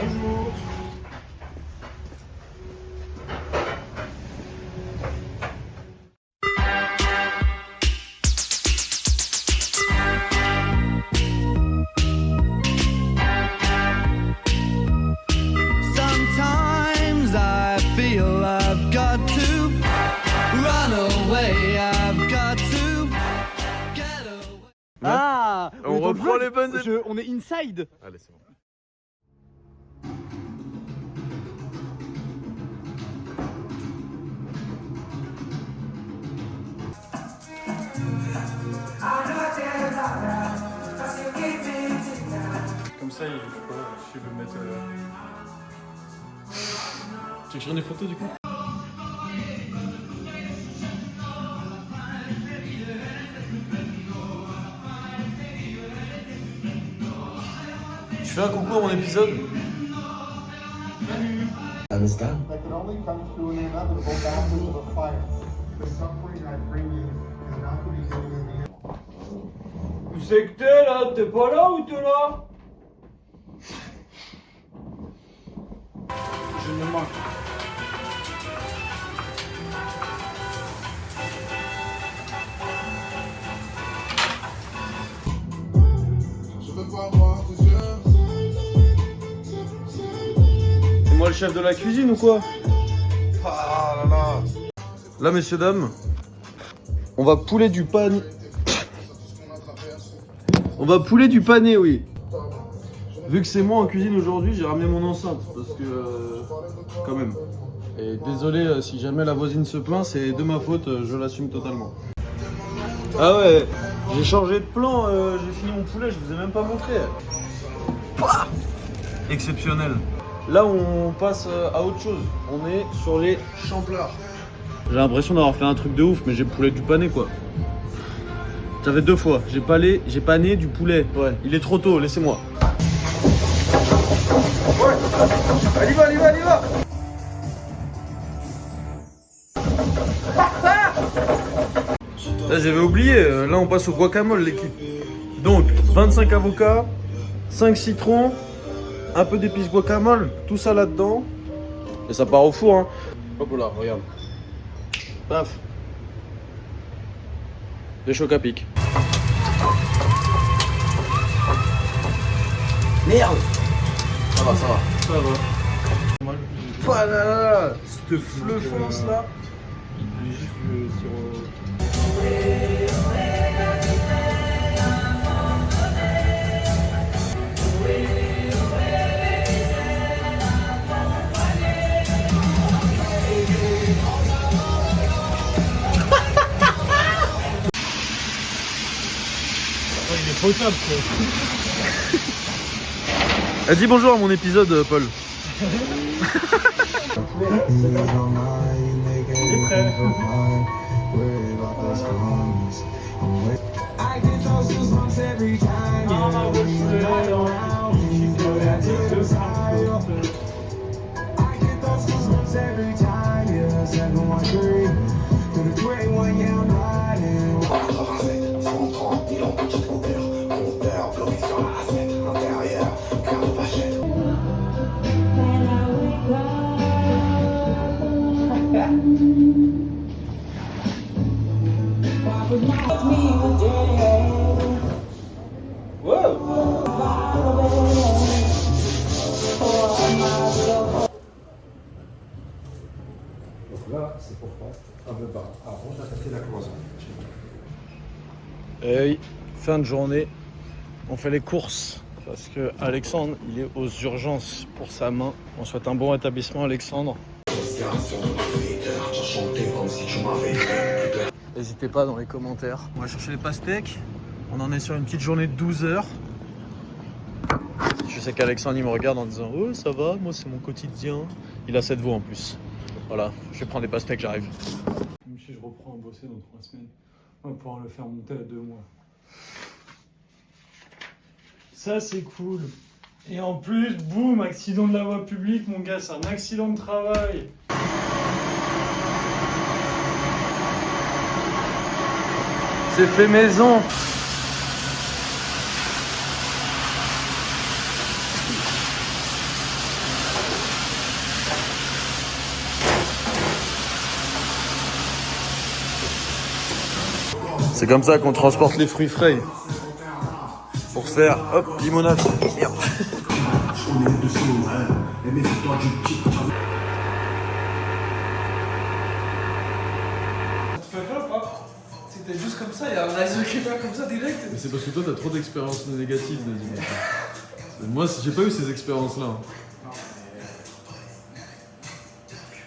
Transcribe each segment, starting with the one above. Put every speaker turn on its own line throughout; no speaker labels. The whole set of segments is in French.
Bonjour.
Sometimes I feel I've got to run away, I've got to get away.
Ah,
On
est dans le
reprend
vlog.
les bonnes.
On est inside.
Allez, c'est bon.
Comme ça, je sais pas, je vais le mettre. Tu veux que je prenne des photos du coup? Tu fais un coucou à mon épisode?
Understand?
That can only come through an inevitable baptism of fire. The suffering I bring you is not the beginning of the end.
Où c'est que t'es là? T'es pas là ou t'es là? Je me manque.
Je veux pas voir tes yeux.
C'est moi le chef de la cuisine ou quoi? Ah là là. Là, messieurs, dames, on va pouler du pané. On va pouler du pané, oui. Vu que c'est moi en cuisine aujourd'hui, j'ai ramené mon enceinte parce que quand même. Et désolé si jamais la voisine se plaint, c'est de ma faute, je l'assume totalement. Ah ouais, j'ai changé de plan, j'ai fini mon poulet, je vous ai même pas montré. Pouah, exceptionnel. Là on passe à autre chose, on est sur les champlards. J'ai l'impression d'avoir fait un truc de ouf, mais j'ai poulet du pané quoi. Ça fait 2 fois, j'ai pané du poulet. Ouais, il est trop tôt, laissez-moi. Ouais, allez va, allez va, allez va. Là j'avais oublié, là on passe au guacamole l'équipe. Donc 25 avocats, 5 citrons, un peu d'épices guacamole, tout ça là-dedans. Et ça part au four hein. Hop là, regarde. Paf. Des chocs à pic. Merde. Ça va, ça va.
Ça va.
Pas là là là, cette fleufance là.
Il est juste sur. Il est potable quoi.
Dis bonjour à mon épisode, Paul.
Là, c'est pour toi. Un peu bas. Alors, on va attaquer la cloison.
Hey, fin de journée, on fait les courses parce que Alexandre il est aux urgences pour sa main. On souhaite un bon rétablissement Alexandre. N'hésitez pas dans les commentaires. On va chercher les pastèques. On en est sur une petite journée de 12 heures. Je sais qu'Alexandre il me regarde en disant oh ça va, moi c'est mon quotidien. Il a cette voix en plus. Voilà, je vais prendre des pastèques, j'arrive.
Même si je reprends à bosser dans 3 semaines, on va pouvoir le faire monter à 2 mois. Ça c'est cool. Et en plus, boum, accident de la voie publique, mon gars, c'est un accident de travail.
C'est fait maison. C'est comme ça qu'on transporte les fruits frais. Pour faire, hop, limonade. Merde.
C'était juste comme ça, il y a un laser qui va comme ça direct.
Mais c'est parce que toi t'as trop d'expériences négatives, Nadim. Moi j'ai pas eu ces expériences-là.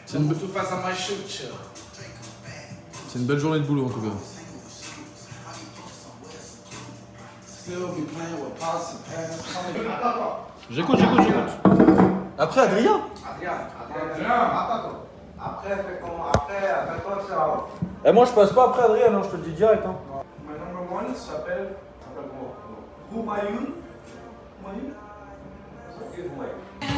C'est une, c'est une belle journée de boulot en tout cas. J'écoute. Après Adrien.
Après, toi, ça.
Eh moi je passe pas après Adrien, non, je te le dis direct. Hein.
Ma number 1 s'appelle Humayun. Humayun? Ok, Humayun.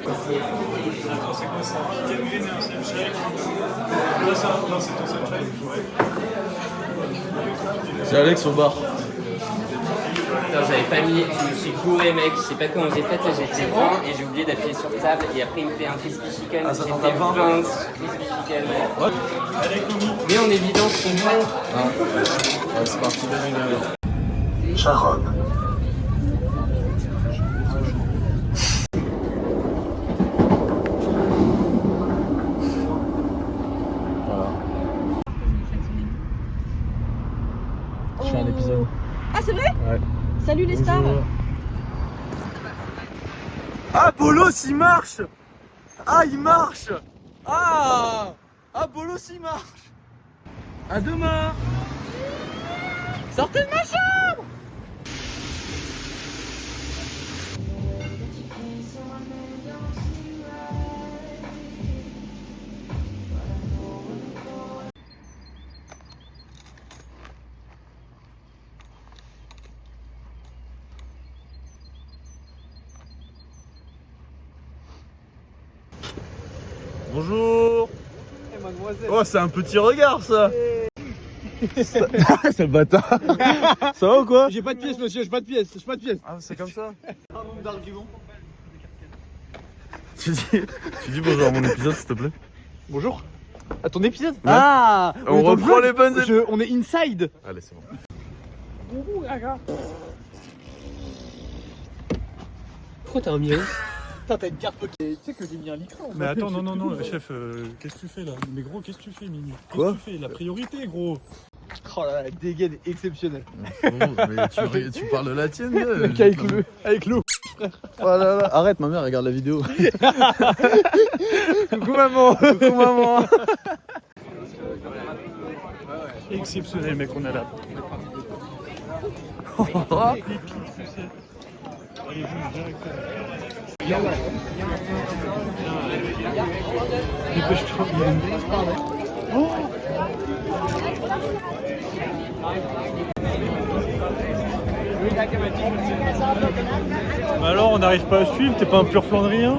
Attends, c'est quoi ça? Gabriel et un sunshine. Là, non, c'est ton sunshine. Ouais.
C'est Alex au bar.
Putain, j'avais pas mis, je me suis gouré mec, je sais pas comment j'ai fait, j'ai fait 20 et j'ai oublié d'appuyer sur table et après il me fait un crispy chicken,
Ah, ça
j'ai
t'en
fait
tape 20.
20 crispy chicken.
Ouais.
Mais en évidence, c'est bon.
Ah. Ouais, c'est parti.
Sharon.
Je fais un épisode.
Ah, c'est vrai?
Ouais.
Salut les stars.
Ah, Bolos il marche. Ah, il marche. Ah, Bolos il marche. À demain. Sortez de ma chambre. Bonjour. Oh, c'est un petit regard ça. C'est le bâtard. Ça va ou quoi?
J'ai pas de pièces, monsieur, j'ai pas de pièces,
Ah, c'est comme ça.
Un nombre d'arguments.
Tu dis bonjour à mon épisode s'il te plaît.
Bonjour. À ton épisode? Ah,
On
est dans le
reprend
vlog.
les bonnes.
On est inside.
Allez, c'est bon.
Pourquoi t'as un mien?
Putain, t'as une carte Pokémon. Tu sais que j'ai mis un l'écran.
Mais attends, non, chef, qu'est-ce que tu fais là? Mais gros, qu'est-ce que tu fais, Mimi?
Quoi?
Qu'est-ce que tu fais? La priorité, gros.
Oh là là, la dégaine est exceptionnelle.
Mais tu parles de la tienne, gars.
Avec l'eau.
Oh là là. Arrête, ma mère regarde la vidéo.
Coucou maman. Coucou maman.
Exceptionnel, mec, on a là. Allez, bouge directement. Dépêche-toi. Oh! Bah alors, on n'arrive pas à suivre, t'es pas un pur flandrien?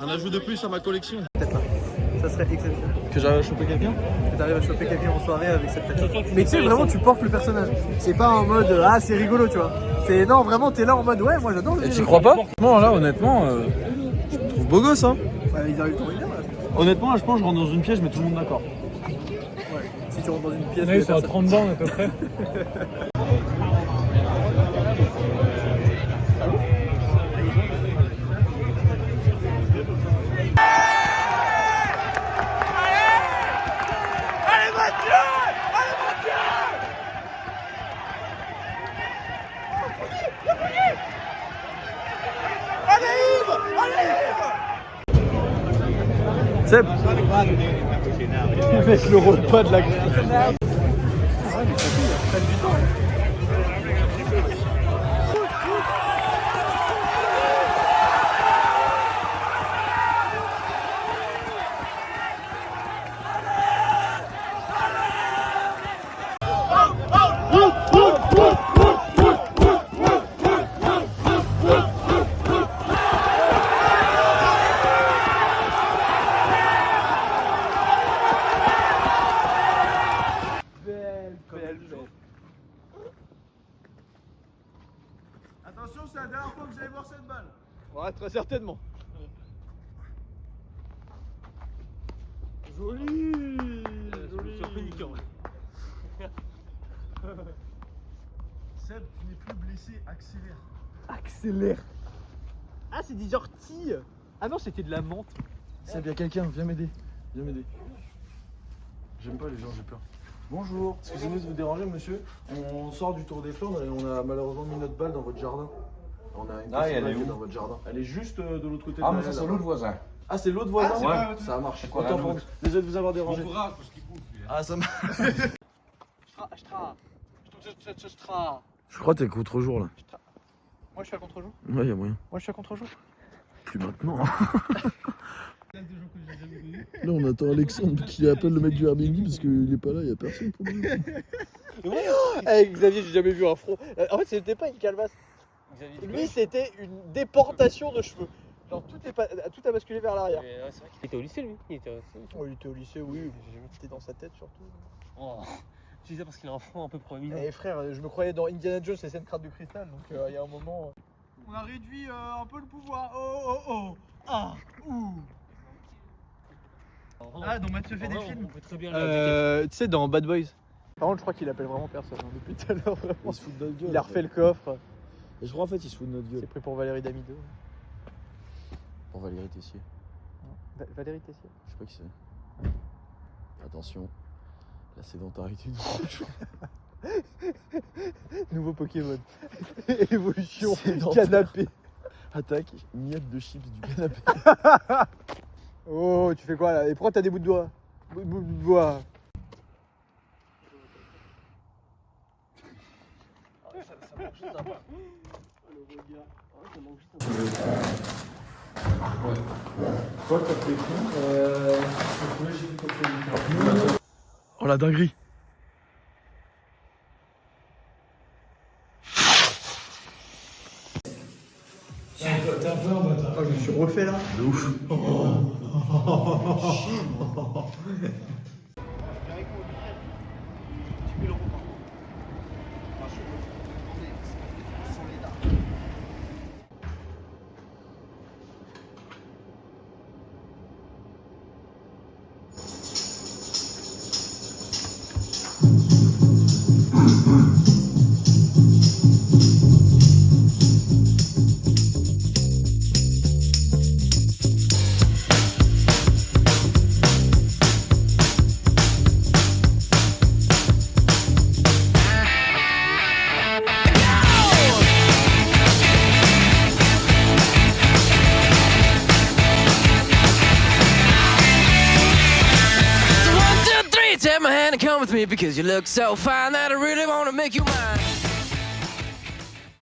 Un ajout de plus à ma collection.
Ça serait exceptionnel.
Que j'arrive à choper quelqu'un?
Que t'arrives à choper quelqu'un en soirée avec cette tête. Mais tu sais, vraiment, tu portes le personnage. C'est pas en mode ah, c'est rigolo, tu vois. C'est non, vraiment, t'es là en mode ouais, moi j'adore le
Et tu
jeu.
crois pas? Non, là, honnêtement, je me trouve beau gosse, hein.
Ouais, ils arrivent ton là.
Honnêtement, là, je pense que je rentre dans une pièce, je mets tout le monde d'accord.
Ouais. Si tu rentres dans une pièce,
Ouais,
les
ils sont à
personnes-
30 bornes à peu près.
Seb. Avec le repas de la
Attention, c'est la dernière fois que vous allez voir cette balle.
Ouais, très certainement. Joli. Joli.
Seb, tu n'es plus blessé, accélère.
Accélère. Ah, c'est des orties. Ah non, c'était de la menthe.
Seb, y'a quelqu'un, viens m'aider. Viens m'aider. J'aime pas les gens, j'ai peur. Bonjour, excusez-nous de vous déranger, monsieur. On sort du Tour des Flandres et on a malheureusement mis notre balle dans votre jardin. On a une petite balle qui est dans votre jardin. Elle est juste de l'autre côté de la
mais ça c'est l'autre voisin.
Ah, c'est l'autre voisin?
Ouais.
Ça marche.
C'est quoi,
Autant
la
pour...
loutre?
Désolé de vous avoir dérangé.
Bon courage parce qu'il bouffe.
Ah, ça marche. Je crois que t'es contre-jour là.
Moi, je suis à contre-jour.
Ouais, y'a moyen.
Moi, je suis à contre-jour.
Plus maintenant. Là, on attend Alexandre qui appelle le mec du Airbnb parce qu'il est pas là, y'a personne pour lui.
Hey, Xavier, j'ai jamais vu un front. En fait, c'était pas une calvasse. Lui, c'était une déportation de cheveux. Genre, tout a basculé vers l'arrière.
C'est vrai qu'il était au lycée lui. Il était
Oh, il était au lycée, oui. J'étais dans sa tête surtout.
Oh. Tu disais parce qu'il a un front un peu proéminent.
Eh frère, je me croyais dans Indiana Jones et scène crâne de cristal, donc il y a un moment. On a réduit un peu le pouvoir. Oh. Ah, ouh. Ah, dans Matt se fait des films.
On peut très bien
Tu sais, dans Bad Boys. Par contre, je crois qu'il appelle vraiment personne hein, depuis tout à l'heure. Vraiment.
Il se fout de notre gueule.
Il a refait le coffre.
Et je crois en fait, il se fout de notre gueule.
C'est pris pour Valérie Damido.
Pour Valérie Tessier.
Valérie Tessier.
Je sais pas qui c'est. Attention, la sédentarité nous range.
Nouveau Pokémon. Évolution.
Sédentaire.
Canapé.
Attaque, miette de chips du canapé.
Oh, tu fais quoi là? Et pourquoi t'as des bouts de doigts? Bouts de doigts.
Oh la dinguerie.
T'es un peu un bâtard.
Je me suis refait là.
De ouf.
Take my hand and come with me because you look so fine that I really want to make you mine.